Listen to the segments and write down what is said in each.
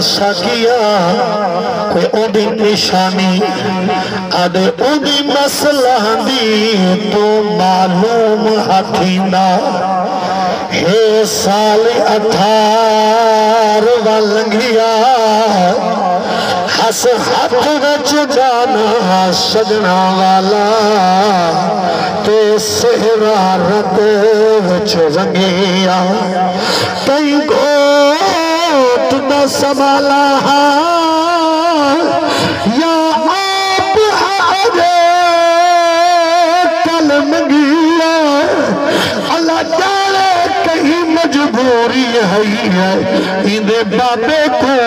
سکیا کوئی اودی نشانی آدھے اودی مسئلہ دی تو معلوم ہتھینا ہے سال 18 والنگیا ہس ہاتھ وچ جانا سجنا والا تے سہرارت وچ رنگیا کئی گوٹ نہ سنبھالا یا آپ آجے کل منگیا اللہ جانے کہیں مجبوری ہے اندے بابے کو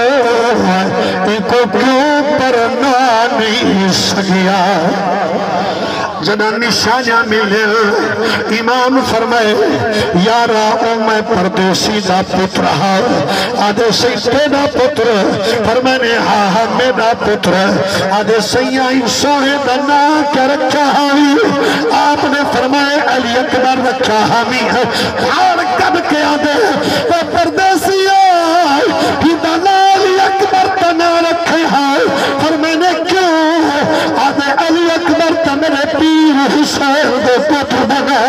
کیوں پرنا نہیں سکیا جنا نشانیاں ملے امام فرمائے یارا او میں پردیسی دا پتر آدھے سیتے دا پتر فرمائے ہاں میرا پتر آدھے سیائی سونے دا نا کیا رکھا ہامی آپ نے فرمائے علی اکبر رکھا ہامی ہار کب کے آدھے وہ پردیسی آئی ہی دا علی اکبر تا نا رکھے ہاں فرمائے کیوں آدھے علی اکبر تا میرے پیر حسین دے پتر بنا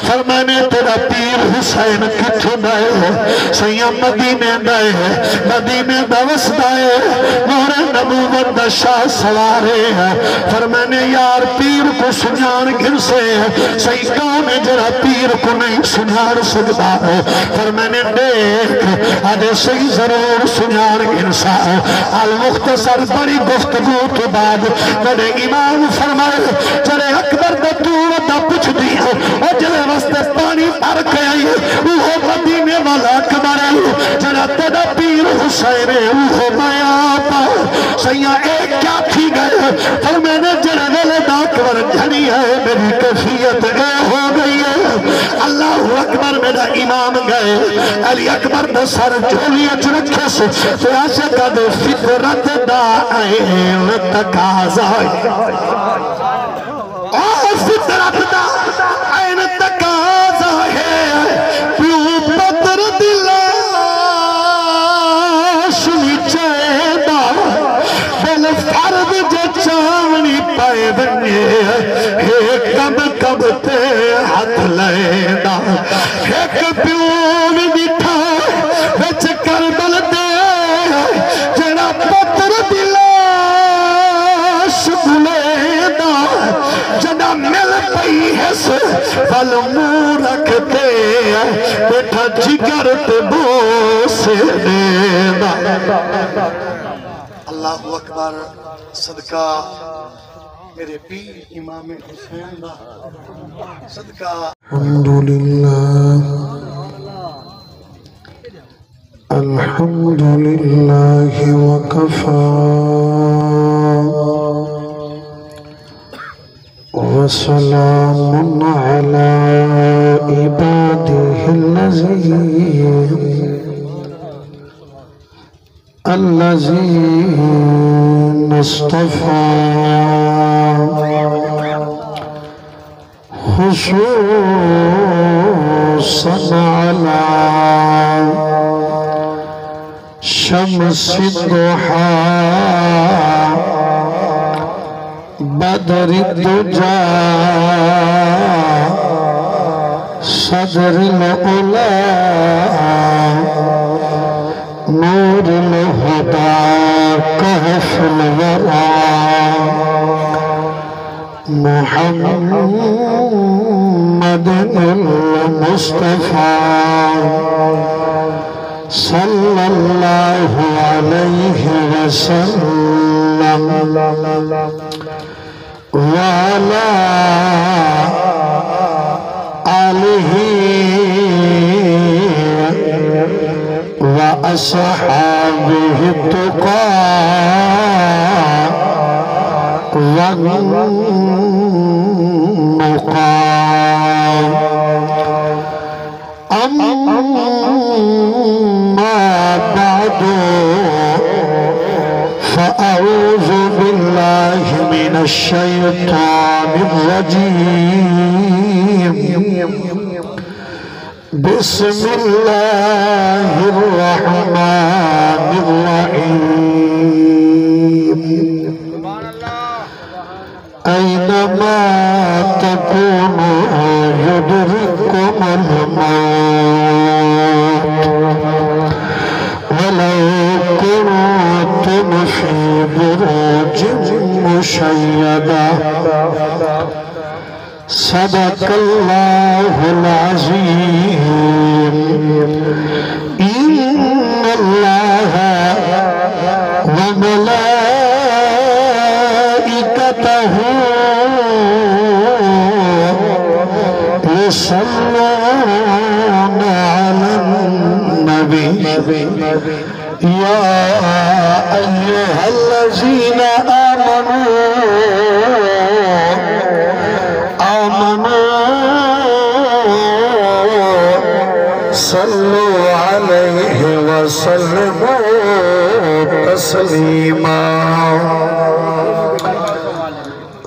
فرمانے تیرا پیر حسین کتھو نائے سیاں مدینے نائے مدینے دوست نائے نور نبوت دا شاہ سوارے فرمانے یار پیر کو سنیان گر سے سیاں کون جرا پیر کو نہیں سنیان سکتا فرمانے دیکھ آدھے سیاں ضرور سنیان گر سا المختصر بڑی گفتگو تو بعد بڑے امام فرمائے چلے اکبر دا تو دا پچھ دیا اور جلے واسطے پانی پار کے آئی وہ مدینے والا اکبر ہے جنا تیرا پیر حسین ہے وہ میں آپا سیاں ایک کیا تھی گئے پر میں نے جنا ویلے دا اکبر جھنی ہے میری کیفیت اے ہو گئی ہے اللہ اکبر میرا امام گئے علی اکبر دا سر جھولی اچھ رکھے سے پیاسے کا دے فطرت دا این تقاضا فطرت دا این تقاضا ہے پیو پتر دلاش نیچے دا بل فرد جو چاونی پائے بنے ایک کب کب تے ہاتھ لے دا ایک پیو میں بیٹھا بچ کربل دے جڑا پتر دلاش بلے دا جنا مل پئی ہے سے پل مور رکھتے بیٹھا جگر تے بو سے دینا اللہ اکبر صدقہ میرے پیر امام حسین دا صدقہ الحمدللہ الحمدللہ وکفا وسلام على عباده الذين اصطفى خصوصا على شمس الضحى بدر الدجا صدر العلا نور الهدى كهف الورى محمد المصطفى صلى الله عليه وسلم وعلى آله وأصحابه التقى والنقى أما بعد فأعوذ بالله من الشيطان الرجيم بسم اللہ الرحمن الرحیم اینما تکونوا یدرککم الموت ولو کنتم فی بروج مشیدہ صدق اللہ العظیم ان اللہ وملائکتہ یصلون علی النبی یا ایہا الذین صلوا علیہ وسلموا تسلیما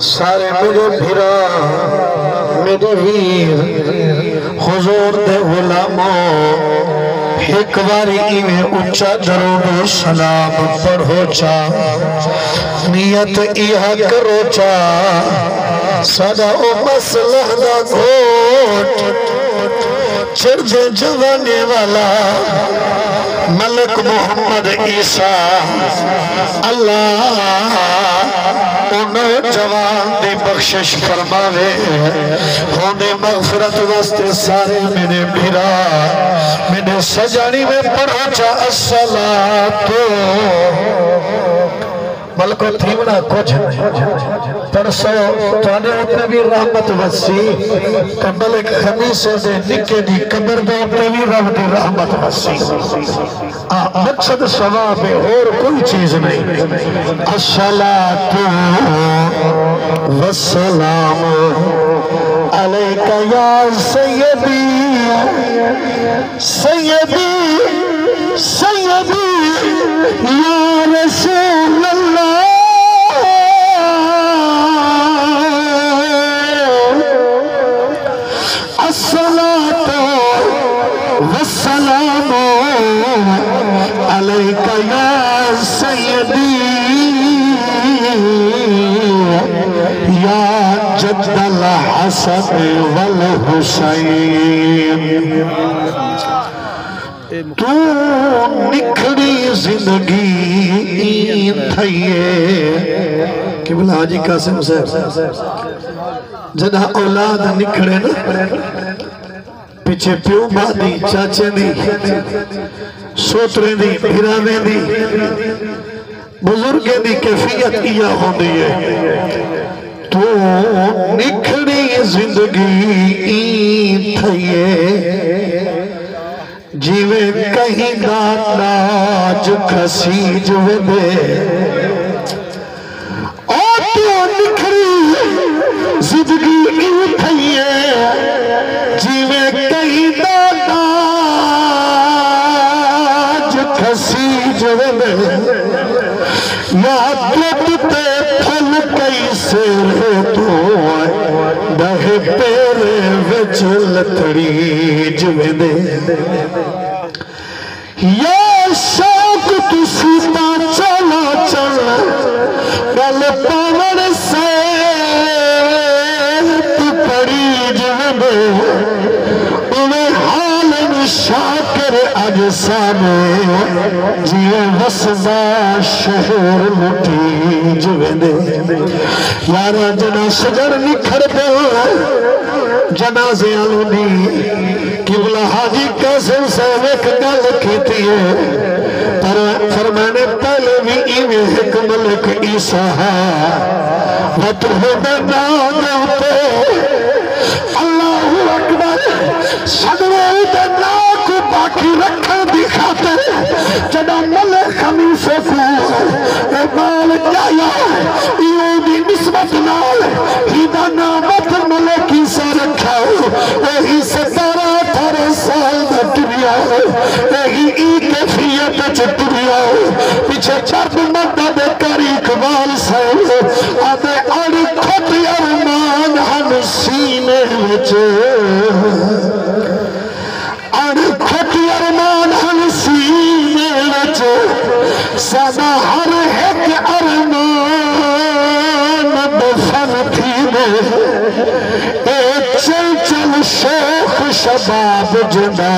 سارے میرے بھرا میرے ویر حضور دے علماء ایک باری میں اچھا درود و سلام پڑھو چا نیت ایہا کرو چا سدا او مسلح دا گھوٹ چرد جوانے والا ملک محمد عیسیٰ اللہ انہوں جوان دی بخشش فرماوے ہونے مغفرت واسطے سارے میرے بھیرا میرے سجانی میں پڑھا چا الصلاة ملکو تھیمنا کچھ پرسو توانے اپنے بھی رحمت وسی کہ ملک خمیسے دے نکے دی قبر دے اپنے بھی رحمت وسی مقصد ثواب ہے اور کوئی چیز نہیں الصلاة والسلام علیکہ یا سیدی سیدی سیدی یا رسول اللہ الصلاة والسلام علیکہ یا سیدی یا جد الحسن والحسین تو نکھڑی زندگی تھئیے قبلہ حاجی قاسم صاحب جنہ اولاد نکھڑے نا پیچھے پیو بادی چاچے دی سوترے دی بھیراوے دی بزرگے دی کیفیت کیا ہوندی ہے تو نکھڑی زندگی تھئیے جیوے کہیں ناج کھسیج ویدے اور تو نکھڑی زندگی تھئیے جیوے کہیں ناج کھسیج ویدے یا دودھ تے پھل کئی سیرے تو دہے پیرے وچ لتڑی جویدے یا شوق تو سیتا چلا چلا گل پاور سے تو پڑی جویدے انہیں حالن شاکر اجسامے جیوے وسدا شہر لٹی جویدے یارا جنا شجر نکھر دے جنازے آلونی قبلہ حاجی قاسم صاحب ایک گل کیتی ہے پر فرمانے پہلے بھی ایویں ایک ملک عیسیٰ وطرہ دینا دیتے اللہ اکبر صدرے دینا کو باقی رکھا دکھاتے جنا ملک خمیسے کو اقبال جایا ایو دی نسبت نال ہی دا نامت ملک عیسیٰ رکھا وہی ستارہ 18 سال دا ٹریا وہی ای کیفیت ٹریا پیچھے چرد مدہ دے کاری اقبال صاحب آدھے آڑی کھوٹی ارمان ہم سینے وچے جدا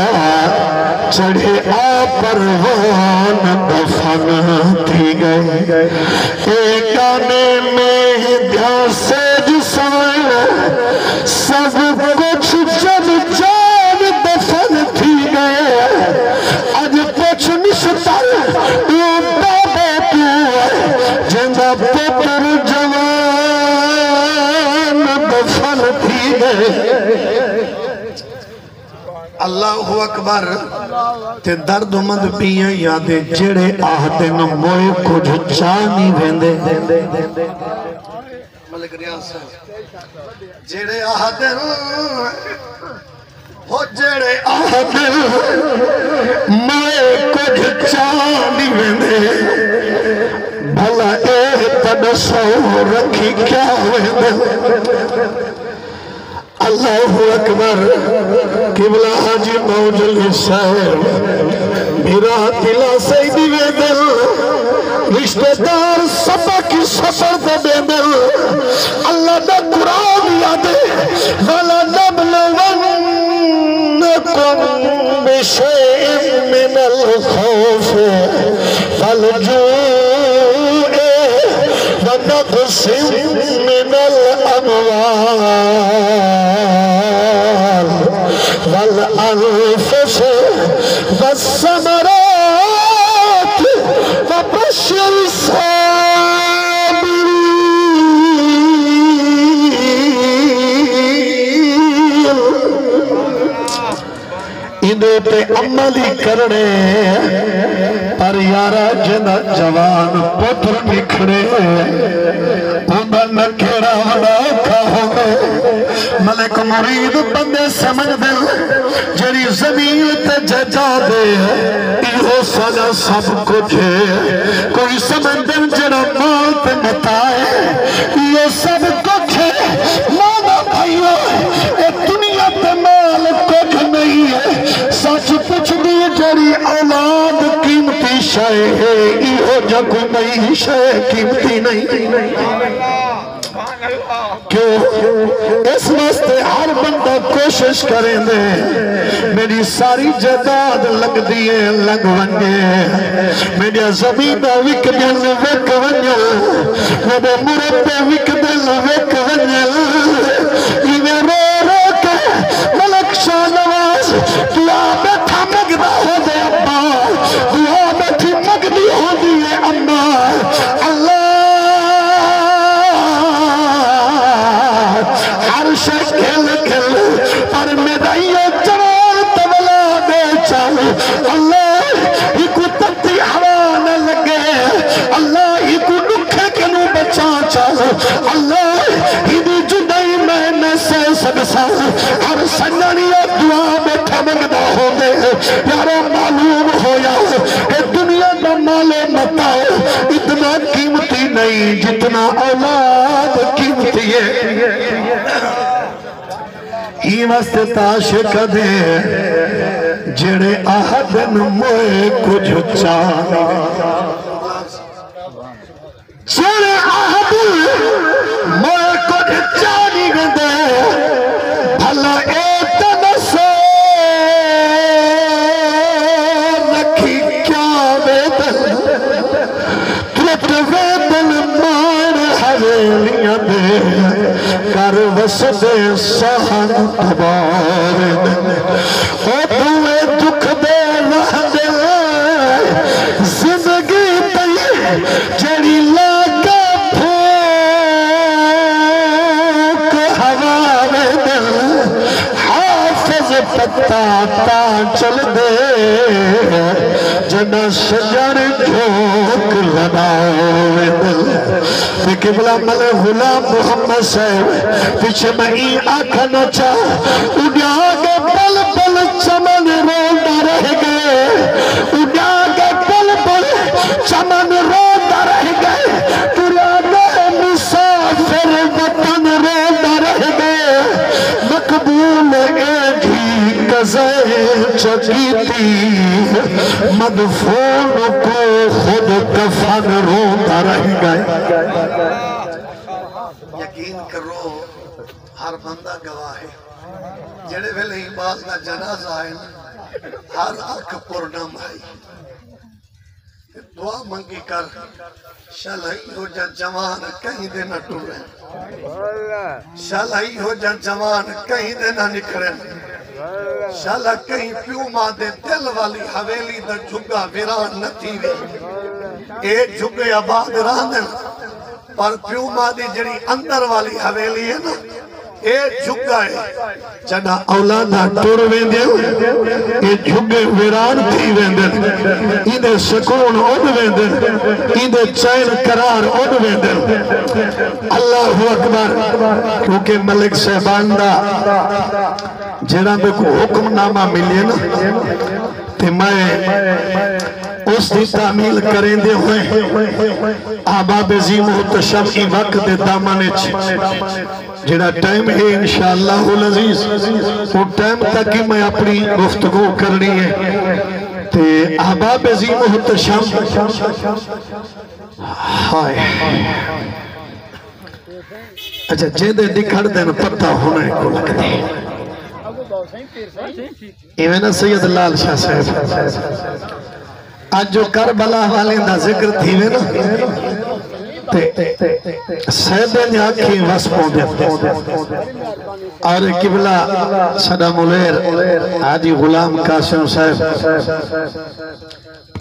چڑھے آ پروان دفن تھی گئے ایک گانے میں دھیان سے جسم سب کچھ جب جان دفن تھی گئے اج پوچھ نشتر بابے تو جندہ پتر جوان دفن تھی گئے اللہ اکبر تے درد مند پیاں یادے جڑے آہدے نہ موئے کچھ چانی ویندے ملک ریاض جڑے آہدے ہو جڑے آہدے موئے کچھ چانی ویندے بھلا اے تنسو رکھی کیا ویندے اللہ اکبر قبلہ حاجی موج الحسین میرا دلہ سیدی وے دل رشتہ دار سبق سفر دے دل اللہ دا قرآن یادے وَلَا نَبْلَوَنَّكُمْ بِشَيْءٍ مِّنَ الْخَوْفِ وَالْجُوعِ وَنَقْصٍ مِّنَ الْأَمْوَالِ والأنفس والثمرات وبشر الصابرين انہیں پہ عملی کرنے پر یارا جنہ جوان پتر نکھڑے انہاں نہ کھڑا ہونا کھاؤں ملک مرید بندے سمجھ دل جری زمین تے ججا دے ایہو سجا سب کچھ ہے کوئی سمجھ دل جرا مال تے متائے یہ سب کچھ ہے مانا بھائیو اے دنیا تے مال کچھ نہیں ہے سچ پوچھ دی جری اولاد قیمتی شے ہے ایہو جگ نہیں شے قیمتی نہیں کیوں اس واسطے ہر بندہ کوشش کریں دے میری ساری جداد لگ دیئے لگ ونگے میری زمین وک دل وک ونگے میرے مرد وک دل وک ونگے یہ رو رو کے ملک شاہ نواز دعا بیٹھا مگدہ ہو دے ابا دعا بیٹھی مگدی ہو دیئے اما اللہ عرش کھل کھل پر میدائیے جوان تولا دے چل اللہ ہی کو تتی ہوا نہ لگے اللہ ہی کو دکھے کنو بچا چل اللہ ہی دی جدائی میں نے سے سکسا ہر سنگانیہ دعا بیٹھا مگدہ ہو دے یارو معلوم ہویا کہ دنیا کا مال متاؤ اتنا قیمتی نہیں جتنا اولاد قیمتی ہے ہی واسطے عاشق دے جڑے آہدن موئے کچھ چاہنے جڑے آہدن موئے کچھ چاہنے دے بھلا ایک نسو رکھی کیا ویدن ترٹ ویدن مان حویلیاں دے کر وسدے سہن تبار او دوے دکھ دے رہ دے زندگی تے جڑی لگا پھوک ہوا میں دل حافظ پتا تا چل دے جنا شجر جھوک لڑاؤ دل قبلہ مل غلام محمد صاحب پیچھے میں ہی آنکھا نہ چاہ اڑیا گے پل پل چمن روندہ رہ گئے اڑیا گے پل پل چمن روندہ رہ گئے اڑیا گے مسافر وطن روندہ رہ گئے مقبول ایڈھی قضائے چکی تھی مدفون کو خود کفن روندہ رہ گئے یقین کرو ہر بندہ گواہ ہے جڑے ویلے اقبال دا جنازہ آئے ہر اکھ پرنم آئی دعا منگی کر شالائی ہو جا جوان کہیں دے نہ ٹوریں شالائی ہو جا جوان کہیں دے نہ نکھریں شالا کہیں پیو ماں دے دل والی حویلی دا جھگا ویران نہ تھی وے اے جھگے آباد راندن پر پیو ماں دی جڑی اندر والی حویلی ہے نا اے جھگا ہے جڑا اولادہ ٹور ویندن اے جھگے ویران تھی ویندن ایندے سکون اڑ ویندن ایندے چین قرار اڑ ویندن اللہ اکبر کیونکہ ملک صاحبان دا جڑا میں کو حکم نامہ ملے نا تے میں اس دی تعمیل کریں دے ہوئے آباب عظیم متشمعی وقت دے دامانے جڑا ٹائم ہے انشاءاللہ العزیز وہ ٹائم تک ہی میں اپنی گفتگو کرنی ہے تے آباب عظیم متشمع ہائے اچھا جیدے دکھڑ دین پتہ ہونے کو لگتے ہیں ایمینہ سید لال شاہ صاحب آج جو کربلا والے دا ذکر تھی وے نا سیدے نے آکھی وس پہنچے اور قبلہ صدام ملیر حاجی غلام قاسم صاحب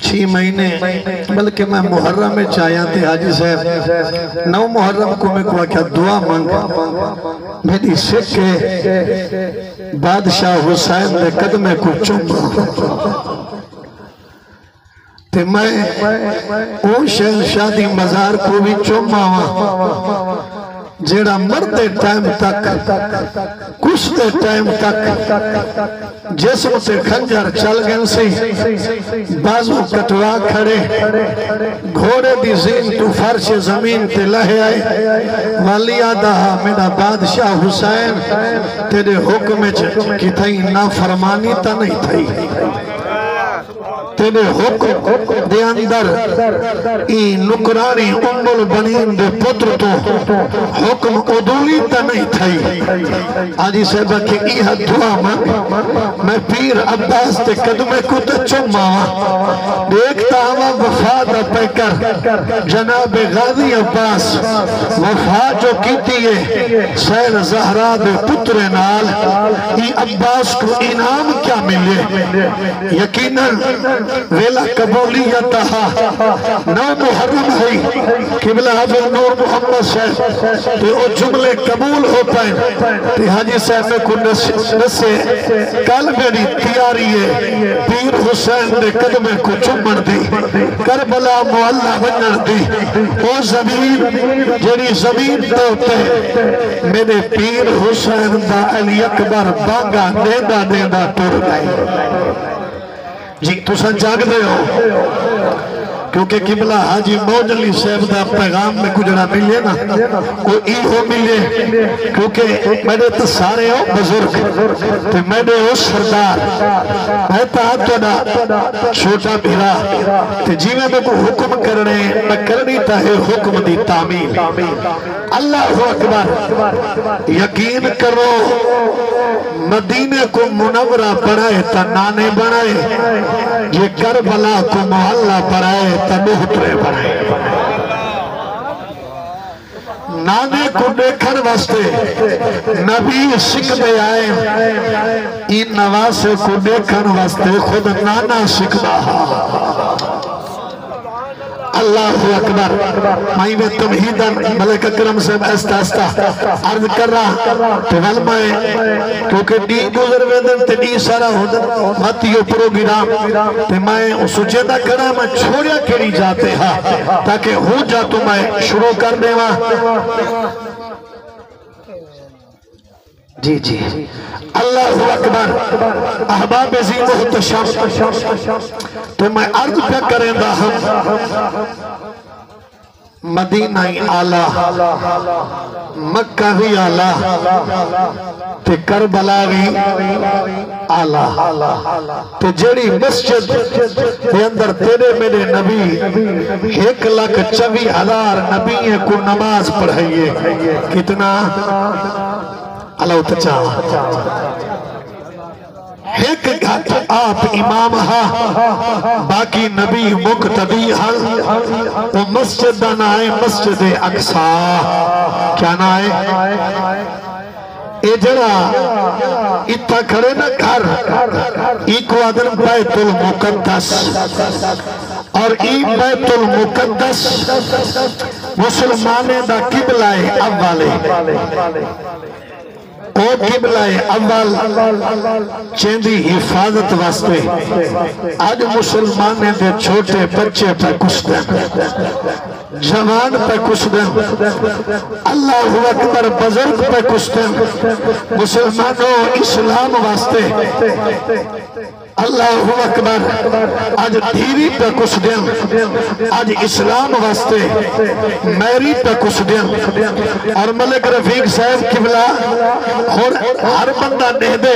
6 مہینے بلکہ میں محرم میں چاہیا تھے حاجی صاحب 9 محرم کو میں کہا کیا دعا مانگا میری سکھ کے بادشاہ حسین دے قدمے کو چمہ تے میں اون شہنشاہ مزار کو بھی چوما ہوا جیڑا مردے ٹائم تک کشتے ٹائم تک جسم سے خنجر چل گئن سی بازو کٹوا کھڑے گھوڑے دی زین تو فرش زمین تے لہے آئے والی آدھا میرا بادشاہ حسین تیرے حکم کی تھئی نافرمانی تا نہیں تھئی تیرے حکم دے اندر ای نکرانی ام البنین دے پتر تو حکم عدولی تا نہیں تھئی آجی صاحبہ کہ ایہا دعا میں پیر عباس تے قدمے کو تے چماوا دیکھتا ہوا وفاد پہ کر جناب غازی عباس وفا جو کیتی ہے سیر زہرہ دے پتر نال ای عباس کو انعام کیا ملے یقیناً ویلا قبولیت تہا 9 محرم ہے قبلہ حضر نور محمد صاحب تے او جملے قبول ہو پائیں تے حاجی صاحب کو نسے کل میری تیاری ہے پیر حسین دے قدمے کو چمن دی کربلا معلہ بنن دی او زمین جڑی زمین دوتے میرے پیر حسین دا علی اکبر بانگا دیندہ دیندہ ٹور گئی جی تو سن جاگ دے ہو کیونکہ قبلہ حاجی موج علی صاحب دا پیغام میں کجڑا ملے نا وہ ای ہو ملے کیونکہ میں نے تو سارے ہو بزرگ تو میں نے ہو سردار میں تاہت توڑا چھوٹا بھیرا تو جیوے میں کو حکم کرنے میں کرنی تاہے حکم دی تعمیل اللہ اکبر یقین کرو مدینے کو منورہ بڑھائے تا نانے بڑھائے یہ کربلا کو محلہ بڑھائے تا محترے بڑھائے نانے کو دیکھن واسطے نبی سکھ دے آئے ان نواسے کو دیکھن واسطے خود نانا سکھ دا اللہ اکبر مائی میں تمہیدن ملک اکرم سے استاستا عرض کر رہا تو غلمائے کیونکہ دی گزر ویدن تے دی سارا ہودن ماتیو پروگرام تے میں سچیدہ کرا میں چھوڑیا کری جاتے ہاں تاکہ ہو جا تو میں شروع کر دے وہاں جی جی اللہ اکبر احباب عظیم محتشم تو میں عرض پہ کریں دا ہم مدینہ آلہ مکہ بھی آلہ تے کربلا بھی آلہ تے جڑی مسجد تے اندر تیرے میرے نبی 1,24,000 نبی کو نماز پڑھائیے کتنا اللہ تچا ایک گھٹ آپ امام ہاں باقی نبی مقتدی ہاں وہ مسجد نہ آئے مسجد اقصا کیا نہ آئے اے جڑا اتھا کھڑے نہ گھر ایک وادن بیت المقدس اور ای بیت المقدس مسلمانے دا قبلہ اولے او قبلہ اول چیندی حفاظت واسطے آج مسلمانے دے چھوٹے بچے پہ کچھ دیں جوان پہ کچھ دیں اللہ اکبر بزرگ پہ کچھ دیں مسلمانوں اسلام واسطے اللہ اکبر آج دھیری پہ کچھ دیں آج اسلام واسطے میری پہ کچھ دیں اور ملک رفیق صاحب قبلہ اور ہر بندہ دے دے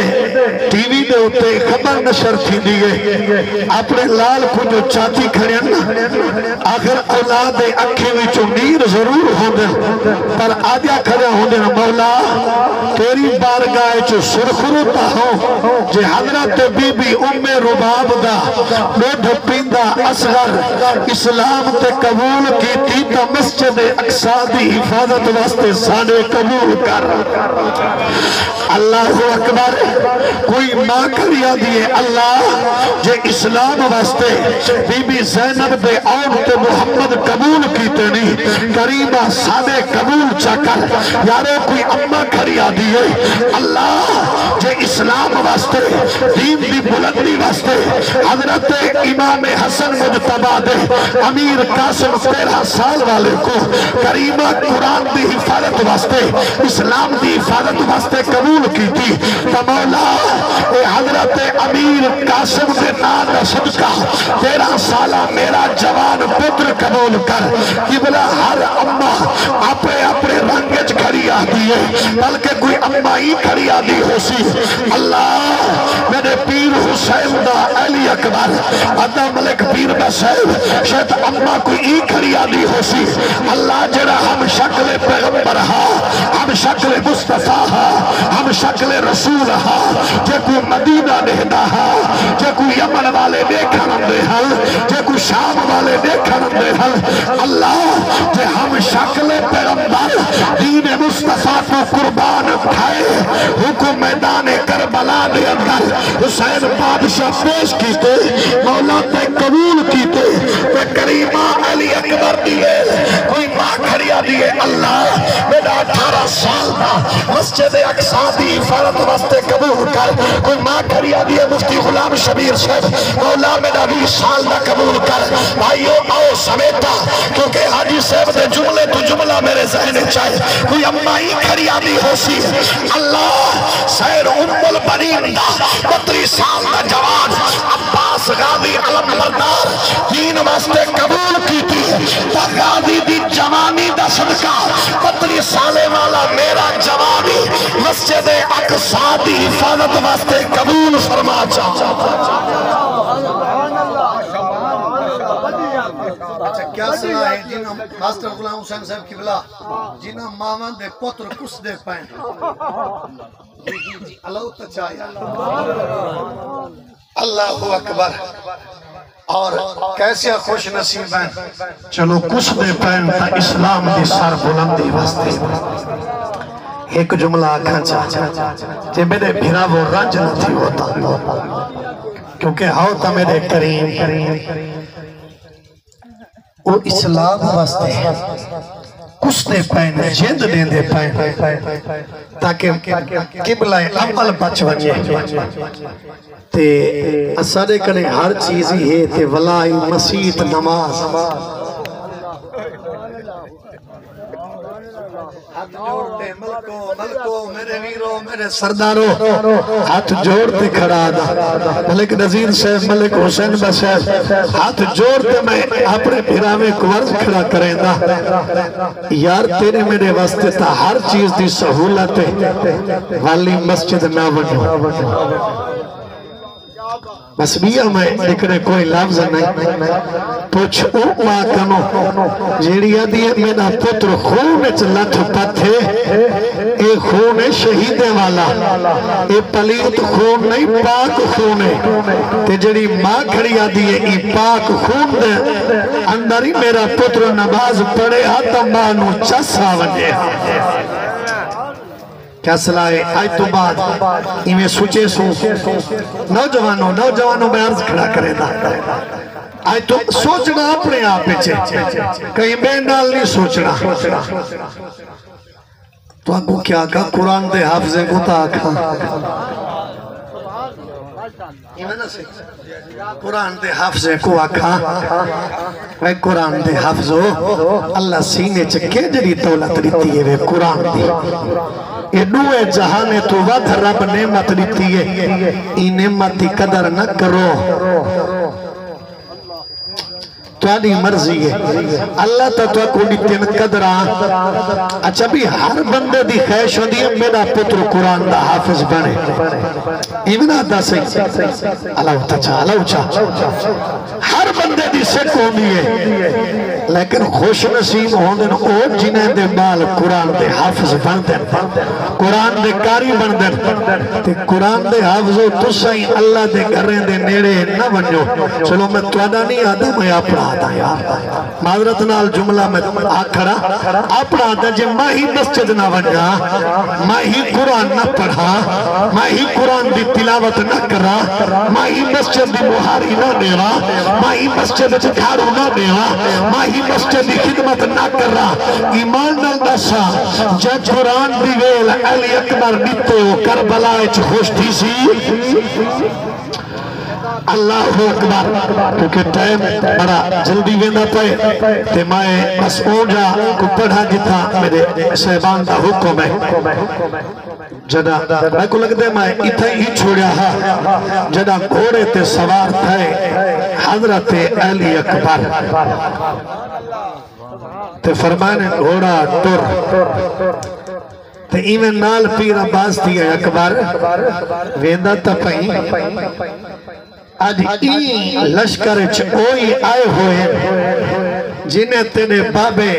ٹی وی دے ہوتے خبر نشر تھی دیئے اپنے لال کو جو چاچی کھڑے آخر اولاد اکھے وچوں نیر ضرور ہوں دے پر آدیا کھڑے ہوں دے مولا تیری بارگاہ چو سرخرو تا ہوں جے حضرت بی بی ام رباب دا نوڈ پیندہ اصغر اسلام تے قبول کی تیتا مسجد اقصا دی حفاظت واسطے سانے قبول کر اللہ اکبر کوئی ماں کریا دیئے اللہ جے اسلام واسطے بی بی زینب دے آن تے محمد قبول کیتے نہیں کریمہ سانے قبول چاکر یارے کوئی اممہ کریا دیئے اللہ جے اسلام واسطے دین دی بلندی واسطے حضرت امام حسن مجتبہ دے امیر قاسم 13 سال والے کو کریمہ قرآن دی حفاظت واسطے اسلام دی حفاظت واسطے قبول کی تھی تو مولا اے حضرت امیر قاسم دے نام صدقہ 13 سالہ میرا جوان پتر قبول کر قبلہ ہر اممہ اپنے رنگج کھڑی آدھی ہے بلکہ کوئی اممہ ہی کھڑی آدھی ہو سی اللہ میرے پیر حسین دا علی اکبر عدہ ملک پیر بسیب شاید اممہ کوئی ہی کھڑی آدھی ہو سی اللہ جڑا ہم شکل پیغمبر ہاں ہم شکل مصطفیٰ ہاں ہم شکل رسول ہاں جے کوئی مدینہ نہدہ ہاں جے کوئی یمن والے دیکھا نندے حل جے کوئی شام والے دیکھا نندے حل اللہ جے ہم شکل پیغمبر دین مصطفیٰ کو قربان اٹھائے حکم میدان کربلا دے اندر حسین بادشاہ پیش کیتے مولا تے قبول کیتے تے کریمہ علی اکبر دیئے کوئی ماں کھڑیا دیئے اللہ میرا 18 سال دا مسجد اقصا دی فرد واسطے قبول کر کوئی ماں کھڑیا دیئے مفتی غلام شبیر صاحب مولا میرا 20 سال دا قبول کر بھائیو آؤ سمیتا کیونکہ حاجی صاحب دے جملے تو جملہ میرے ذہن چاہے کوئی اممہ ہی کھڑیا دی ہو سی اللہ سیر ام البنین دا 32 سال دا جوان عباس غازی علم بردار دین واسطے قبول کی تھی غازی دی جوانی دا صدقہ 32 سالے والا میرا جوانی مسجد اقصا دی حفاظت واسطے قبول فرما چاہتا اچھا کیا سنا ہے جنہاں ماسٹر غلام حسین صاحب کی بلا جنہاں ماما دے پتر کس دے پائیں جی اللہ تچایا اللہ اکبر اور کیسے خوش نصیب ہیں چلو کچھ دے پہن تا اسلام دی سر بلندی واسطے ایک جملہ آکھاں چاہتا جے میرے بھیرا وہ رنج نہ تھی ہوتا کیونکہ ہوتا میرے کریم وہ اسلام واسطے کچھ دے پہن جند دے دے پہن تاکہ قبلہ عمل بچ وجے تے اسارے کنے ہر چیز ہی ہے تے ولائی مسیت نماز ہاتھ جوڑتے ملکو میرے ویرو میرے سردارو ہاتھ جوڑتے کھڑا دا ملک نظیر صاحب ملک حسین صاحب ہاتھ جوڑتے میں اپنے بھراوے کو ورز کھڑا کریں دا یار تیرے میرے واسطے تا ہر چیز دی سہولت والی مسجد نہ بنو بس بیا میں لکھنے کوئی لفظ نہیں پوچھ او پاکنو جیڑی آدھی ہے میرا پتر خون چلت پتھے اے خون شہیدے والا اے پلیت خون نہیں پاک خون ہے تے جیڑی ماں کھڑی آدھی ہے ای پاک خون دے اندر ہی میرا پتر نماز پڑھے آتا مانو چسا ونجے کیا صلاح ہے آج تو بعد ایمیں سوچے سو نوجوانوں میں عرض کھڑا کرے دا آج تو سوچنا اپنے آپ پچھے کہیں بے نال نہیں سوچنا تو آپ کو کیا کہا قرآن دے حافظیں کو تا کہا قرآن دے حافظیں کو آکھا اے قرآن دے حافظو اللہ سینے چکے جڑی دولت دیتی ہے وہ قرآن دی یہ نوے جہانے تو ود رب نعمت دیتی ہے ای نعمت دی قدر نہ کرو تو آدھی مرضی ہے اللہ تا تو کو دیتین قدرہ اچھا بھی ہر بندے دی خیش ہو دی میرا پتر قرآن دا حافظ بنے ایمنا دا سی اللہ اچھا ہر بندے دی سکھ ہو دی ہے لیکن خوش نصیب ہوں دن او جنہیں دے بال قرآن دے حافظ بن دن قرآن دے کاری بن دن تے قرآن دے حافظو تو سائیں اللہ دے گھریں دے نیڑے نہ بنجو چلو میں توڑا نہیں آدھا میں اپنا آدھا یار معذرت نال جملہ میں آکھڑا اپنا آدھا جے میں ہی مسجد نہ بنجا میں ہی قرآن نہ پڑھا میں ہی قرآن دی تلاوت نہ کرا میں ہی مسجد دی مہاری نہ دیوا میں ہی مسجد جھاڑو نہ دیوا میں ہی مسجد دی خدمت نہ کرا ایمان نال دسا جے قرآن دی ویل علی اکبر نیتو کربلا اچ خوش تھی سی اللہ اکبر کیونکہ ٹائم بڑا جلدی ویندہ پائے تے میں بس اونجا کو پڑھا جتا میرے صاحبان دا حکم ہے جدا میں کو لگ دے میں اتھا ہی چھوڑیا ہاں جدا گھوڑے تے سوار تھے حضرت علی اکبر تے فرمانے گھوڑا ٹر تے ایمن نال پیر عباس تھی اکبر ویندہ تا پہیں آج این لشکر اوئی آئے ہوئے جنہیں تیرے بابے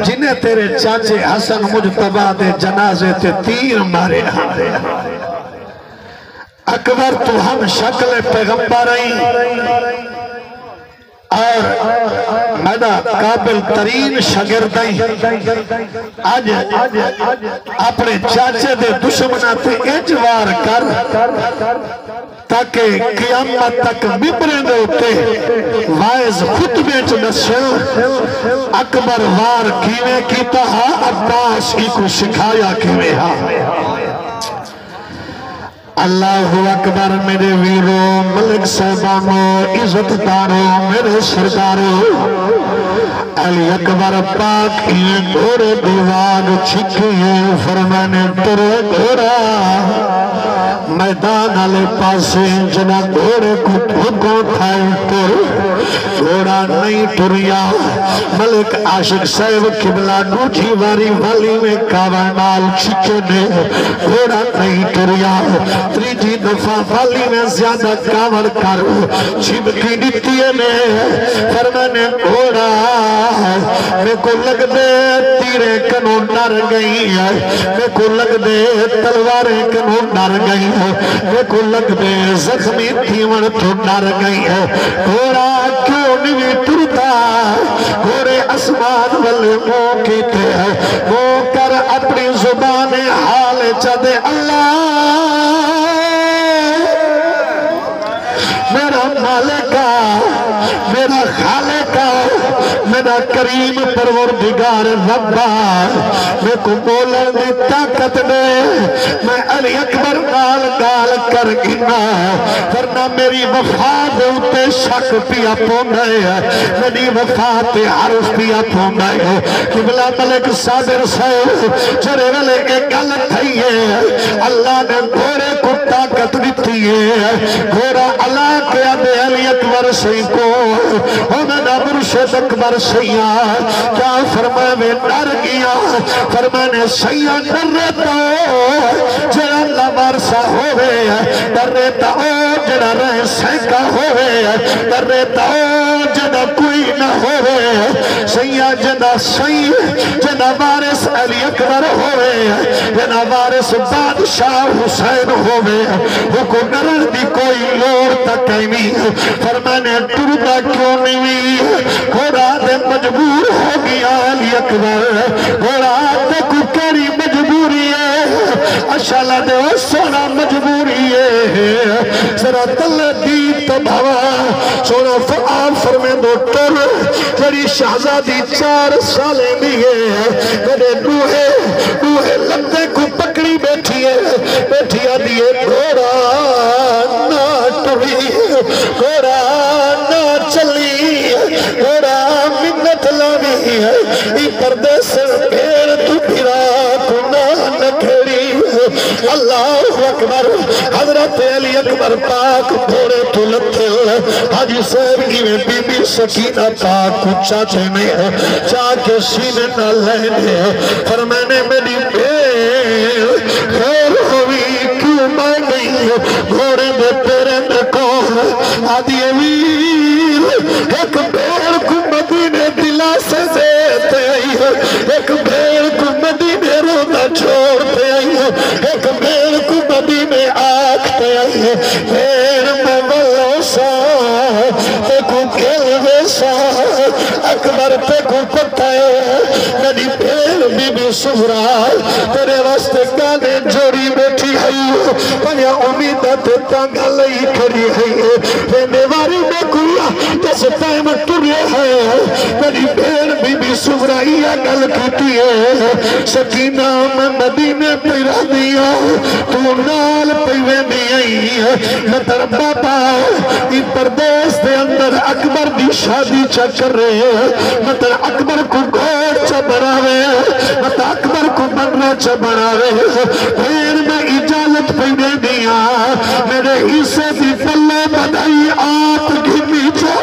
جنہیں تیرے چاچے حسن مجتبہ دے جنازے تے تیر مارے اکبر تو ہم شکل پیغمبر آئیں اور میدا قابل ترین شگردائیں آج اپنے چاچے دے دشمناتے اجوار کر تاکہ قیامت تک ممبرے دے ہوتے وائز خطبے چنسے اکبر وار کیویں کیتا ہا عباس کی کو سکھایا کیویں ہا اللہ اکبر میرے ویرو ملک صاحبانو عزت دارو میرے سردارو علی اکبر پاک یہ گھوڑے دیوان چھکیے فرمانے ترے گھوڑا میدان علی پاسے جنا گھوڑے کو ٹھکو تھائے تر گھوڑا نہیں ٹریا ملک عاشق صاحب قبلہ نوٹھی واری والی میں کاوانال چھکے نے گھوڑا نہیں ٹریا تریجی دفعہ والی میں زیادہ کامر کر چھبکی دیتیے نے فرمانے گھوڑا میں کو لگ دے تیرے کنو ڈر گئی ہے میں کو لگ دے تلواریں کنو ڈر گئی ہے میں کو لگ دے زخمی تھیون تو ڈر گئی ہے گھوڑا کیوں نہیں ٹرتا گھوڑے اسمان والے منہ کیتے ہیں منہ کر اپنی زبان حال چدے اللہ میرا مالکہ میرا خالقہ میرا کریم پروردگار ربا میں کو بولن دی طاقت دے میں علی اکبر گال گال کر گنا ورنہ میری وفا دے اتے شک پیا پوندے میری وفا تے حرف پیا پوندے قبلہ ملک صادر سے جرے والے کے گل تھئیے اللہ نے گھوڑے کو طاقت دیتی ہے گھوڑا اللہ کے ابے علی اکبر سے کو ہمیں مرشد اکبر سیاں کیا فرمائے میں ڈر گیا فرمانے سیاں ڈر رہتا جڑا لوارسا ہوئے ڈر رہتا جڑا رہ سینکا ہوئے ڈر رہتا جڑا کوئی نہ ہوئے سیاں جڑا سیاں جڑا وارث علی اکبر ہوئے جڑا وارث بادشاہ حسین ہوئے وہ کو ڈرن دی کوئی لوڑ تک نہیں فرمانے ٹردہ کیوں نہیں گھوڑا دے مجبور ہو گیا علی اکبر گھوڑا دے کو کری مجبوری ہے اشالہ دے سونا مجبوری ہے ذرا دل دید تو بھوا سونا آپ فرمے دو ٹر جڑی شہزادی 4 سالیں بھی ہے میرے دوہے لگتے کو پکڑی بیٹھی آدھی ہے گھوڑا نہ ٹوئی گھوڑا نہ چلی گھوڑا منت لانی ہے ای پردے سے بھیڑ تو پھرا کو نہ کھڑی اللہ اکبر حضرت علی اکبر پاک گھوڑے تو لتے حاجی صاحب کی میں بی بی سکینہ پاک کچھا چھنے چاہ کے سینے نہ لینے فرمانے میری بھیڑ خیر ہوئی کیوں میں گئی گھوڑے میں پیرے میں کون آدھی ویر ایک بھیڑ کو مدینے دلا سے دیتے آئی ایک بھیڑ کو مدینے رونا چھوڑتے آئی ایک بھیڑ کو مدینے آکھتے آئی بھیڑ میں بلوسا ایکو کھل ویسا اکبر پہ کو پتہ ہے میری بھیڑ بی بی سہرا تیرے واسطے گانے جوڑی بیٹھی ہے پنیا امیدت تانگا لئی کھڑی ہے میرے واری میں کویا جیسے ٹائم ٹرے ہے میری بھیڑ بی بی سہرا یہ گل کیتی ہے سکینہ میں مدینے پیرا دیا تو نال پیوے نہیں آئی میں تر بابا ای پردیس دے اندر اکبر دی شادی چکر رہے میں تر اکبر کو گھوڑ چا بڑھاوے میں تر اکبر کو بننا چا بڑھاوے پھر میں اجازت پیوے دیا میرے حصے دی پلے بدائی آپ گھنی چا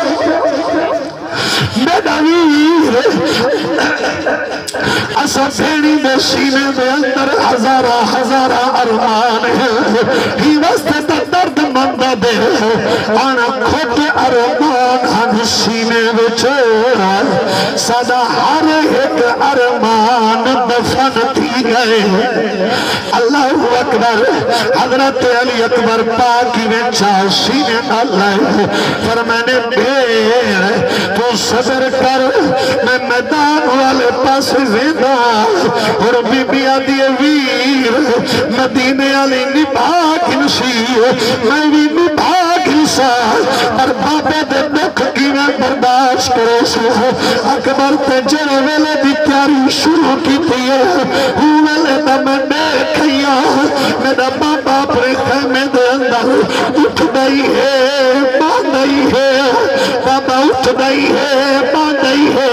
میرا ویر اسا بھیڑی میں سینے میں اندر ہزارہ ارمان ہے ہی واسطے تا درد مندہ دے آنا کھوٹے ارمان ہن سینے وچے سادہ ہر ایک ارمان دفن تھی گئے اللہ اکبر حضرت علی اکبر پاکی میں چاہ سینے نہ لائے فرمانے بھیڑ تو صبر کر میں میدان والے پاس زندہ اور بی بی آدھی ویر مدینے علی نبھاگ انسی میں بھی نبھاگ انسا پر بابے دے دکھ کی میں برداشت کرو سو اکبر تے جڑے ویلے دی تیاری شروع کی تھی ویلے دا میں دیکھیا میرا بابا اپنے خیمے دے اندر اٹھ گئی ہے مان گئی ہے بابا اٹھ گئی ہے مان گئی ہے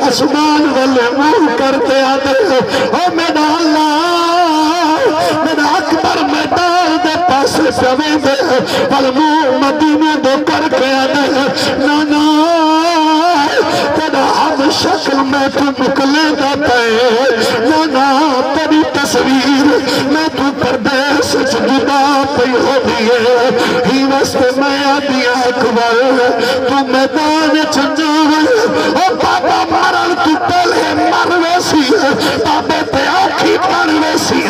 اسمان والے منہ کرتے آتے او میرا اللہ میرا اکبر میدان دے پاس سوے دے پلمو مدینے دو کر کے آتے نانا تیرا ہم شکل میں تو نکلے دا پے نانا تیری تصویر میں تو پردیس جدا پہ ہو دیئے ہی واسطے میں آدیا اکبر تو میدان چنجاوے او بابا مرن تو پہلے مر ویسی بابے تے آنکھی مر ویسی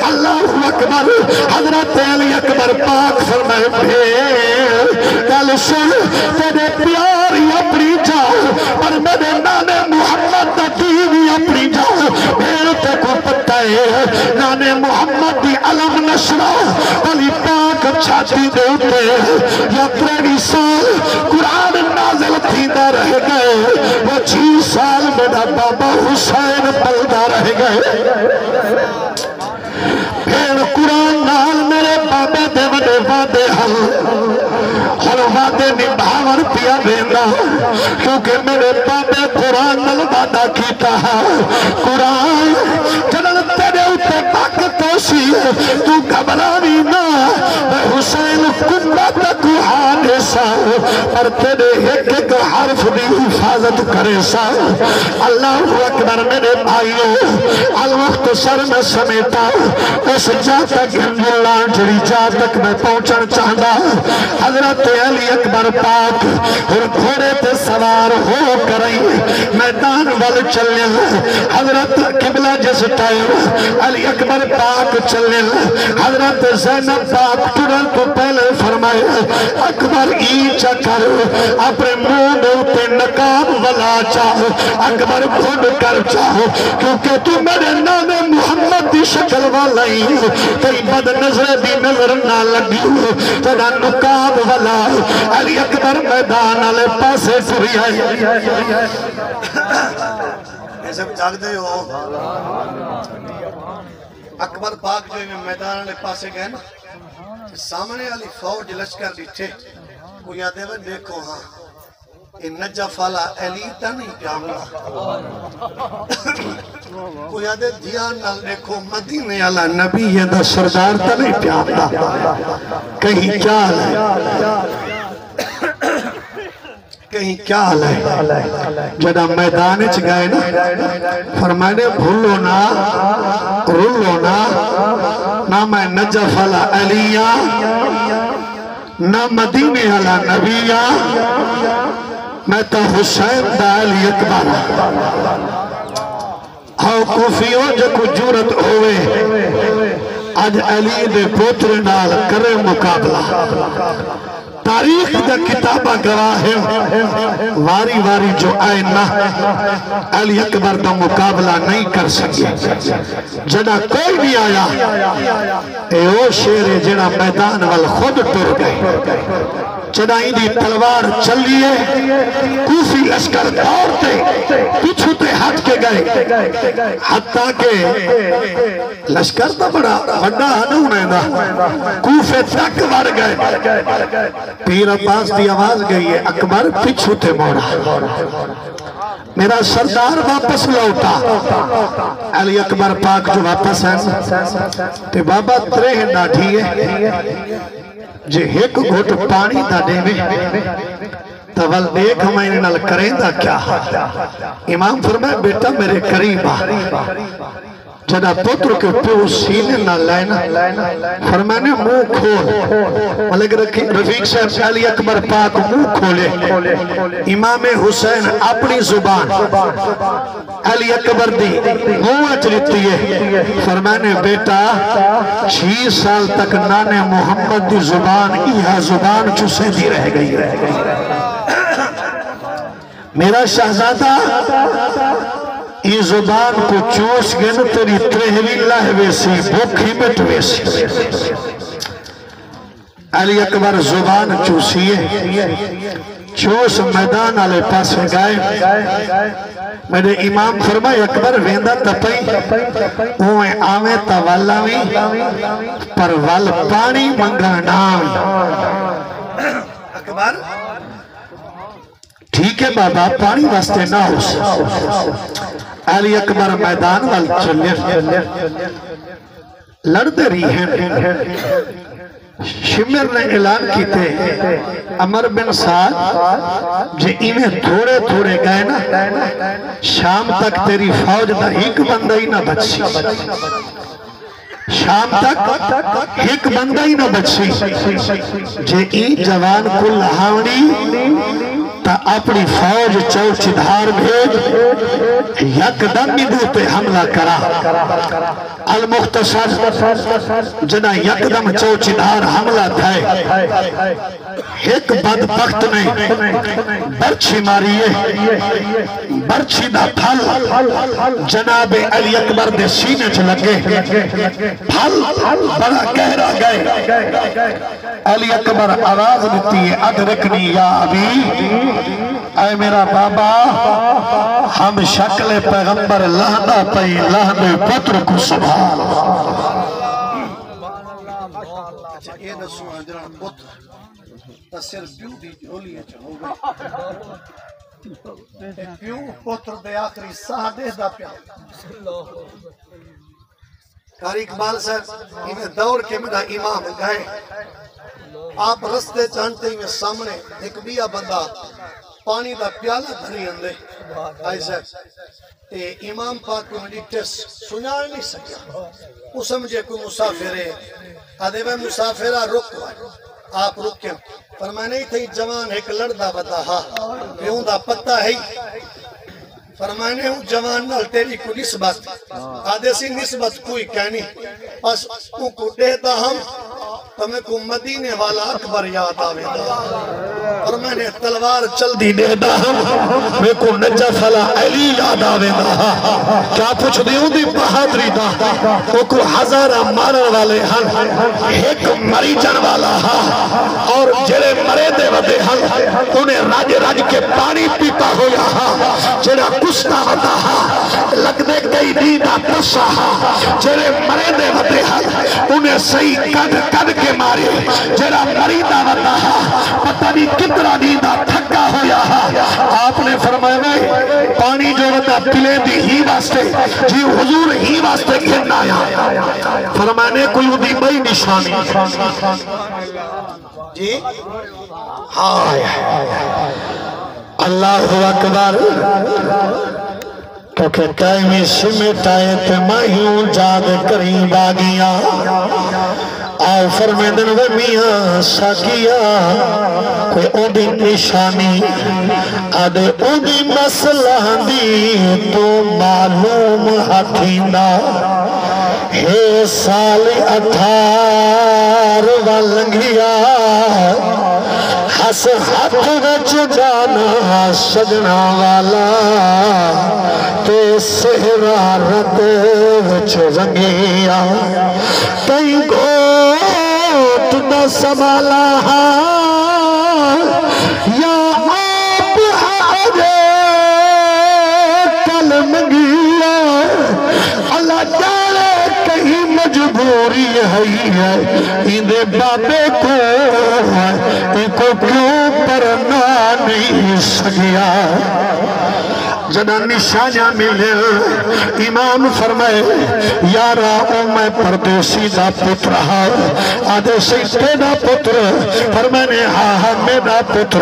اللہ اکبر حضرت علی اکبر پاک فرمائے بھیڑ کل سن تیرے پیاری اپنی جا پر میرے نانے محمد دا دیوی اپنی جا بھیڑ تے کو پتہ ہے نانے محمد دی علم نشرہ علی پاک چھاتی دے اٹھے یا 3 سال قرآن نازل تھی دا رہ گئے وہ 6 سال میرا بابا حسین پلدہ رہ گئے پھر قرآن نال میرے بابے دے وڈے وعدے حل ہر وعدے نبھاور پیا دینا کیونکہ میرے بابے قرآن نال وعدہ کیتا قرآن جنل تیرے اتے طاقت ہوسی تو گھبرانی نہ میں حسین کنڈا تک حادثہ پر تیرے ایک حرف دی حفاظت حفاظت کرے سا اللہ اکبر میرے بھائیوں المختصر میں سمیتا اس جا تک لانٹری جا تک میں پہنچن چاہتا حضرت علی اکبر پاک اور گھوڑے تے سوار ہو کریں میدان وال چلے حضرت قبلہ جس ٹائم علی اکبر پاک چلے حضرت زینب پاک ٹرن تو پہلے فرمائے اکبر ای چکر اپنے منہ میں اتے نقاب والا چاہو اکبر گھڑ کر چاہو کیونکہ تو میرے نام محمد دی شکل والا ہی تیری بد نظر دی نظر نہ لگی تیرا نقاب والا علی اکبر میدان والے پاسے ٹری آئے ایسے جاگ دے ہو اکبر پاک جو میں میدان والے پاسے گئے نا سامنے والی فوج لشکر ڈٹھے کو یاد ہے دیکھو ہاں یہ نجف والا علی تا نہیں پیاملا کو یاد ہے دھیان نال دیکھو مدینے والا نبی یہ دا سردار تا نہیں پیاملا کہیں کیا کہیں کیا ہے جدہ میدانے چ گئے نا فرمائے بھولو نا رولو نا نہ میں نجف والا علیہ نہ مدینے والا نبیہ میں تو حسین دا علی اکبر ہاں کوفیوں جو کو جورت ہوئے آج علی دے پوتر نال کرے مقابلہ تاریخ دا کتابہ گواہ ہے واری واری جو آئینہ علی اکبر دا مقابلہ نہیں کر سکے جنہ کوئی بھی آیا اے او شیر جنہ میدان وال خود ٹر گئے جنہ دی تلوار چلیے کوفی لشکر دوڑتے پیچھوتے ہٹ کے گئے حتیٰ کہ لشکر تا بڑا بڑا ہنونے دا کوفے تک بڑھ گئے پیر عباس دی آواز گئی ہے اکبر پیچھوتے موڑا میرا سردار واپس لوٹا علی اکبر پاک جو واپس ہیں تے بابا ترے ڈاٹھی ہے جے ایک گھوٹ پانی دا دے میں تول دیکھ ہمیں نال کریں دا کیا امام فرمائے بیٹا میرے قریب آ جدہ پتر کے پیو سینے نہ لائنا فرمانے منہ کھول ملک رفیق صاحب علی اکبر پاک منہ کھولے امام حسین اپنی زبان علی اکبر دی منہ اچھلتی ہے فرمانے بیٹا 6 سال تک نانے محمد دی زبان یہ زبان چسے دی رہ گئی میرا شہزادہ یہ زبان کو چوس گئے نا تیری ترہوی لہوے سی بھوکھی مٹوے سی علی اکبر زبان چوسیے چوس میدان آلے پاس گئے میرے امام فرمائے اکبر ویندہ تپئی اوہ آویں تا والاویں پر وال پانی منگانان اکبر ٹھیک ہے بابا پانی واسطے نہ ہو علی اکبر میدان وال چلے لڑتے رہی ہیں شمر نے اعلان کی تھے عمر بن سعد جے انہیں تھوڑے تھوڑے گئے نا شام تک تیری فوج دا ایک بندہ ہی نہ بچی شام تک ایک بندہ ہی نہ بچی جے این جوان کو لہاوڑی تا اپنی فوج چوچ دھار بھیج یک دم ادھو پہ حملہ کرا المختصر جنہ یک دم چوچ دھار حملہ تھائے ایک بدبخت نے برچی ماریے برچی دا پھل جناب علی اکبر دے سینے چ لگے پھل بڑا گہرا گئے علی اکبر آواز دیتی ہے ادرکنی یا ابی اے میرا بابا ہم شکل پیغمبر لہنا پئی لہنے پتر کو سبحان یہ دسو حضران پتر تصر پیو دی جولی چہو گئی پیو پتر دے آخری ساہ دے دا پیا قاری اقبال صاحب انہیں دور کے میرا امام گئے آپ رستے چانتے ہیں سامنے ایک بیا بندہ پانی دا پیالہ بھری اندے آئیزت امام پاک کو ڈیٹس سنار نہیں سکیا وہ سمجھے کوئی مسافر ہے آدھے میں مسافرہ رک آپ رکیں فرمانے ہی تھی جوان ایک لڑدہ بتا ہاں پیوں دا پتہ ہے فرمانے ہوں جوان نال تیری کو نسبت آدھے سی نسبت کوئی کہنی بس ان کو دیتا ہم تمہیں کو مدینے والا اکبر یاد آوے دا اور میں نے تلوار چل دی دیتا ہم میں کو نجف والا علی یاد آوے دا کیا پوچھ دیوں دی بہادری دا وہ کو ہزارہ مارن والے ہن ایک مری جن والا اور جڑے مرے دے ودے ہن انہیں راج راج کے پانی پیتا ہویا جڑا کستا ودا لگ دے کئی دیدہ پسا جڑے مرے دے ودے ہن انہیں صحیح کد کے مارے جڑا مریدہ ودا پتہ نہیں کتنا دیدہ تھکا ہویا آپ نے فرمایا پانی جو ودا پلے دی ہی واسطے جی حضور ہی واسطے گھرنا آیا فرمانے کوئی دی بئی نشانی جی اللہ اکبر کیونکہ قائمی سمٹائے تے ماہیوں جاد قریب آگیا آؤ فرمیدن و میاں ساکیا کوئی او دی نشانی آدھے او دی مسئلہ دی تو معلوم ہتھینا ہے سال 18 والنگیا ہس ہاتھ وچ جانا سجنا والا تے سہرارت وچ رنگیا کئی گوٹ نہ سنبھالا یا آپ آجے کل منگیا اللہ جانے کہیں مجبوری ہے اندے بابے کو کیوں پرنا نہیں سکیا جنا نشانیاں ملے امام فرمائے یارا او میں پردیسی دا پتر آدھے سیتے دا پتر فرمانے ہاں میرا پتر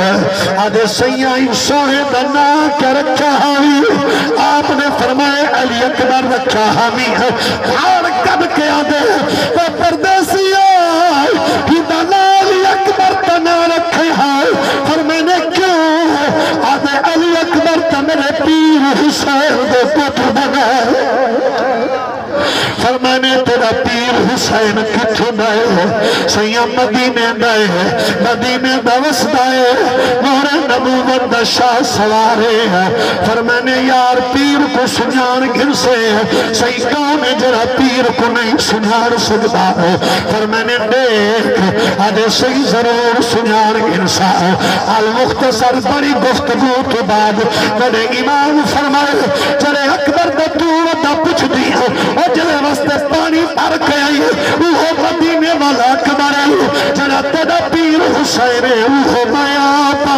آدھے سیائی سوہے دا نا کیا رکھا ہاوی آپ نے فرمائے علی اکبر رکھا ہاوی ہار کب کے آدھے پردیسی آئی ہی دا نا علی اکبر تا نا رکھے ہائی فرمانے کیوں آدھے علی اکبر تا میرے پیر حسین دے پتر بنا فرمانے تیرا پیر حسین کتھو دائے سیاں مدینے دائے مدینے دوس دائے نور نبوت دا شاہ سوارے فرمانے یار پیر کو سنیان گھر سے سیاں کون جرا پیر کو نہیں سنیان سکتا فرمانے دیکھ آدھے سیاں ضرور سنیان گھر سا المختصر بڑی گفتگو تو بعد میرے امام فرمائے جرے اکبر دا تو دا پچھ دیا اور جلے واسطے پانی پار کے آئی وہ مدینے والا اکبر ہے جنا تیرا پیر حسین ہے وہ میں آپا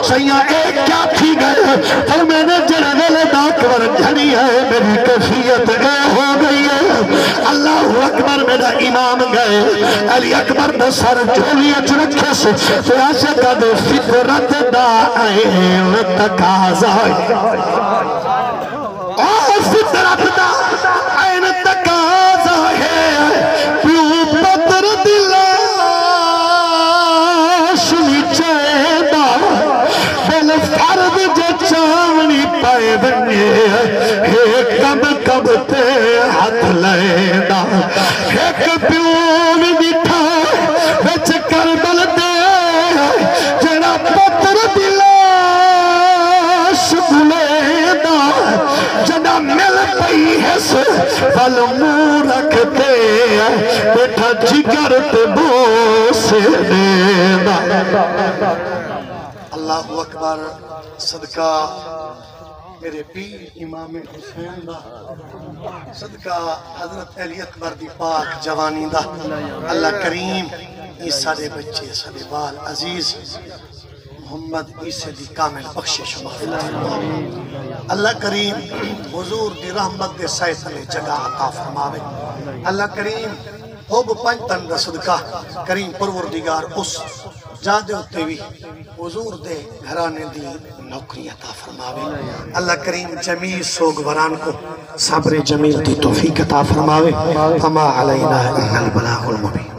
سیاں ایک کیا تھی گئے پر میں نے جنا ویلے دا اکبر جھنی ہے میری کیفیت اے ہو گئی ہے اللہ اکبر میرا امام گئے علی اکبر دا سر جھولیت رکھے سے فیاسے کا دے فطرت دا این تقاضا اور فطرت دا این تقاضا ہے پیو پتر دلاش نیچے دا بل فرد جو چاونی پائے بنے ایک کب تے ہاتھ لے دا ایک پیو میں بیٹھا بچ کربل دے جڑا پتر دلاش بلے دا جڑا مل پئی ہے سے بل مور رکھتے بیٹھا جگر تے بو سے دے دا اللہ اکبر صدقہ میرے پیر امام حسین دا صدقہ حضرت علی اکبر دی پاک جوانی دا اللہ کریم یہ سارے بچے سارے بال عزیز محمد عیسیٰ دی کامل بخشش مغفرت اللہ کریم حضور دی رحمت دے سائے تلے جگہ عطا فرماوے اللہ کریم ہوب پنج تن دا صدقہ کریم پروردگار اس جادے ہوتے بھی حضور دے گھرانے دی نوکری عطا فرماوے اللہ کریم جمیل سوگوران کو صبر جمیل دی توفیق عطا فرماوے فما علینا الا البلاغ المبین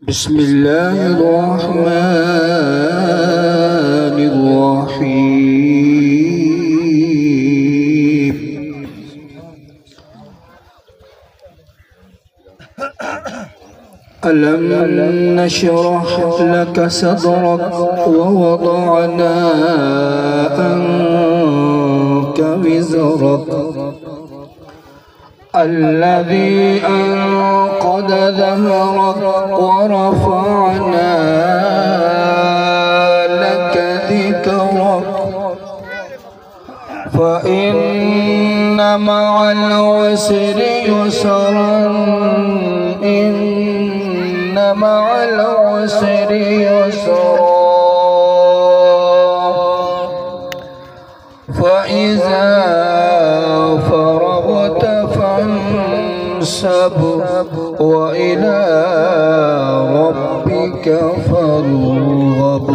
بسم اللہ الرحمن الرحیم ألم نشرح لك صدرك ووضعنا عنك وزرك الذي أنقض ظهرك ورفعنا لك ذكرك فإن مع العسر يسرا إن مع العسر يسرا فإذا فرغت فانصب وإلى ربك فارغب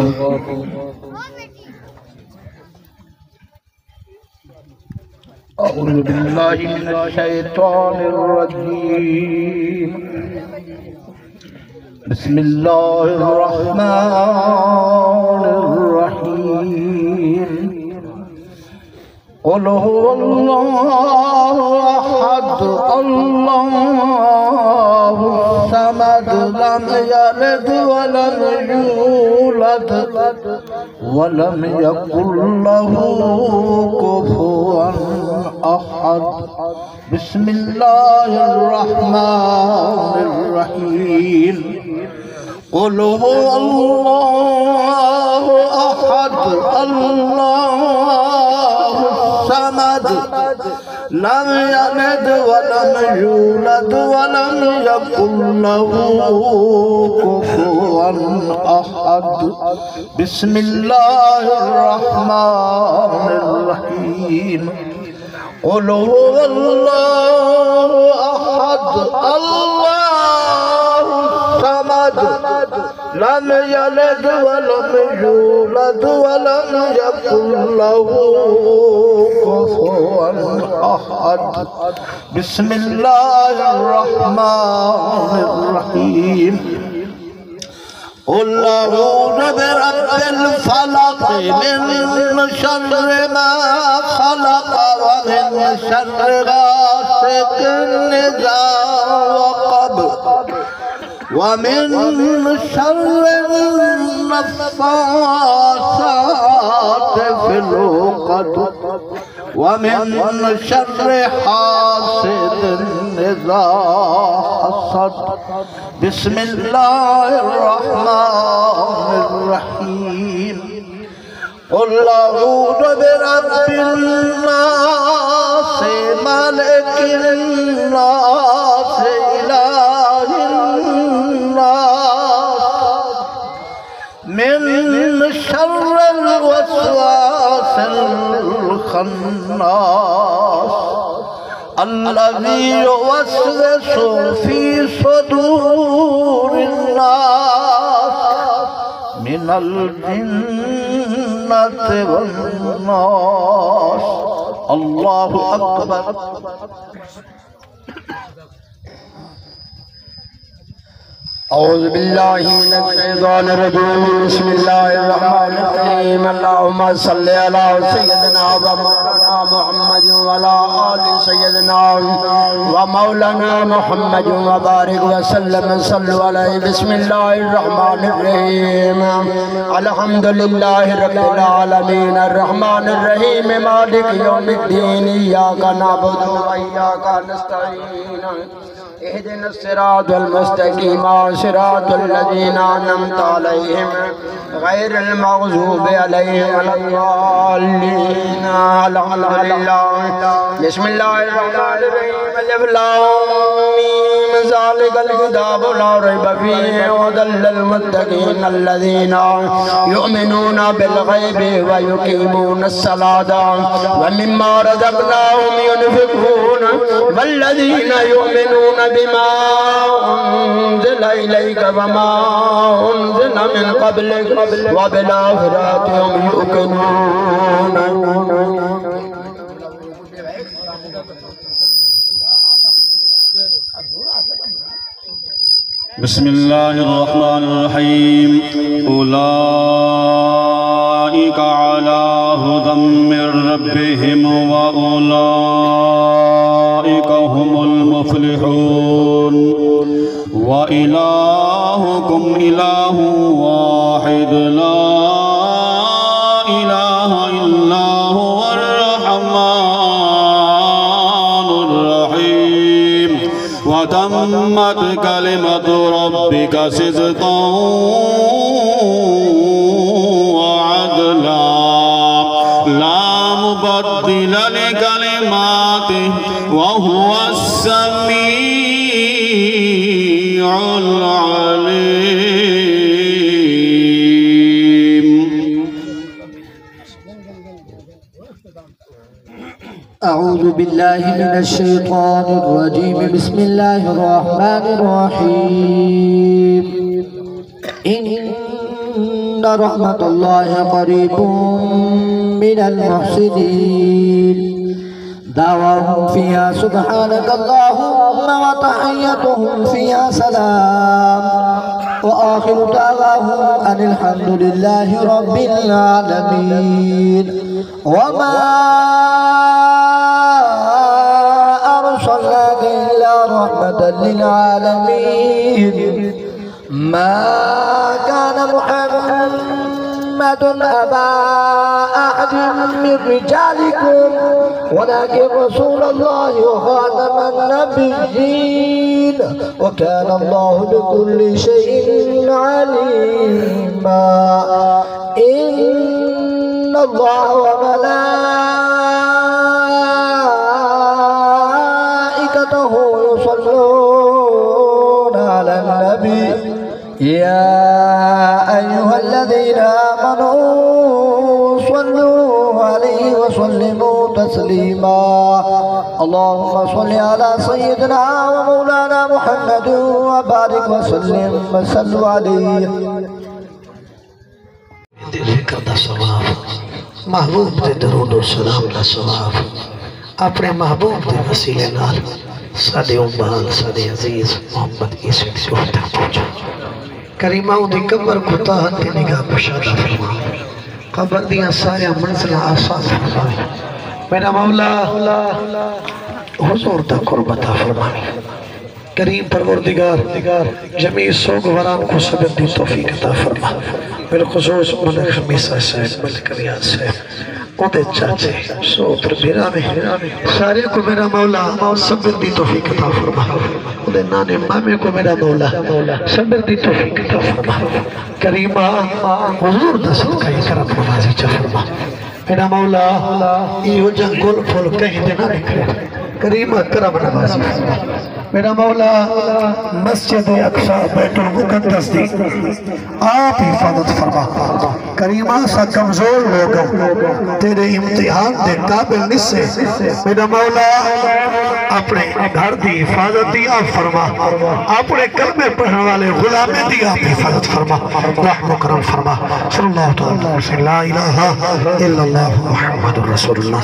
أعوذ بالله من الشيطان الرجيم بسم الله الرحمن الرحيم قل هو الله أحد الله الصمد لم يلد ولم يولد ولم يكن له كفوا أحد بسم الله الرحمن الرحيم قل هو الله أحد الله الصمد لم يلد ولم يولد ولم يكن له كفوا أحد بسم الله الرحمن الرحيم قل هو الله أحد الله الصمد لم يلد ولم يولد ولم يكن له كفوا أحد بسم الله الرحمن الرحيم قل أعوذ برب الفلق من شر ما خلق ومن شر غاسق إذا وقب ومن شر النفاثات في العقد ومن شر حاسد إذا حسد بسم الله الرحمن الرحيم قل أعوذ برب الناس ملك الناس إله الناس من شر الوسواس الخناس الذي يوسوس في صدور الناس من الجنة والناس الله أكبر أعوذ بالله من الشيطان الرجيم بسم الله الرحمن الرحيم اللهم صل على سيدنا ومولانا محمد وعلى آل سيدنا ومولانا محمد وبارك وسلم صلوا عليه بسم الله الرحمن الرحيم الحمد لله رب العالمين الرحمن الرحيم مالك يوم الدين إياك نعبد وإياك نستعين اهدنا الصراط المستقيم صراط الذين أنعمت عليهم غير المغضوب عليهم ولا الضالين الحمد لله بسم الله الرحمن الرحيم الف لام ميم ذلك الكتاب لا ريب فيه هدى للمتقين الذين يؤمنون بالغيب ويقيمون الصلاة ومما رزقناهم ينفقون والذين يؤمنون بما أنزل إليك وما أنزل من قبلك وبالآخرة هم يوقنون. بسم الله الرحمن الرحيم. أولئك على هدى من ربهم وأولئك هم المفلحون. وإلهكم إله واحد لا إله إلا هو الرحمن الرحيم. وتمت كلمة ربك صدقا وعدلا لا مبدل لكلماته وهو السميع العليم. أعوذ بالله من الشيطان الرجيم. بسم الله الرحمن الرحيم. إن رحمة الله قريب من المحسنين. دعواهم فيها سبحانك اللهم وتحيتهم فيها سلام وآخر دعواهم أن الحمد لله رب العالمين. وما أرسلناك إلا رحمة للعالمين. ما كان محمد أبا أحد من رجالكم ولكن رسول الله وخاتم النبيين وكان الله بكل شيء عليما. إن الله وملائكته يصلون على النبي يا أيها الذين آمنوا صلوا عليه وسلموا تسليما. اللهم صل على سيدنا ومولانا محمد وبارك وسلم وصلوا عليه. ذکر دا ثواب محبوب دے درود و سلام دا ثواب اپنے محبوب دے وسیلے نال ساڈے امال ساڈے عزیز محمد عیسی صحبت تک پہنچا. کریمہ دی قبر کو تاہت تے نگاہ کشادہ فرما. قبر دیاں سارے منزل آسان فرما. میرا مولا حضور دا قربتا فرما. کریم پروردگار جمیع سوگ وران کو صبر دی توفیق عطا فرما. بالخصوص ملک خمیسہ صاحب ملک ریاض صاحب اودے چاچے سوتر بیرا میں سارے کو میرا مولا صبر دی توفیق عطا فرما. اودے نانے مامے کو میرا مولا صبر دی توفیق عطا فرما. کریمہ حضور دا صدقہ کرم نوازی چا فرما. میرا مولا ایو جنگل پھول کہیں دینا نکلے. کریمہ کرم نوازی فرما. میرا مولا مسجد اقصی بیت المقدس دی آپ حفاظت فرما. کریمہ سا کمزور لوگوں تیرے امتحان دے قابل نسے. میرا مولا اپنے گھر دی حفاظت دی آپ فرما. اپنے کلمے پڑھنے والے غلامے دی آپ حفاظت فرما. رحم و کرم فرما. صلی اللہ تعالی لا الہ الا اللہ محمد رسول اللہ.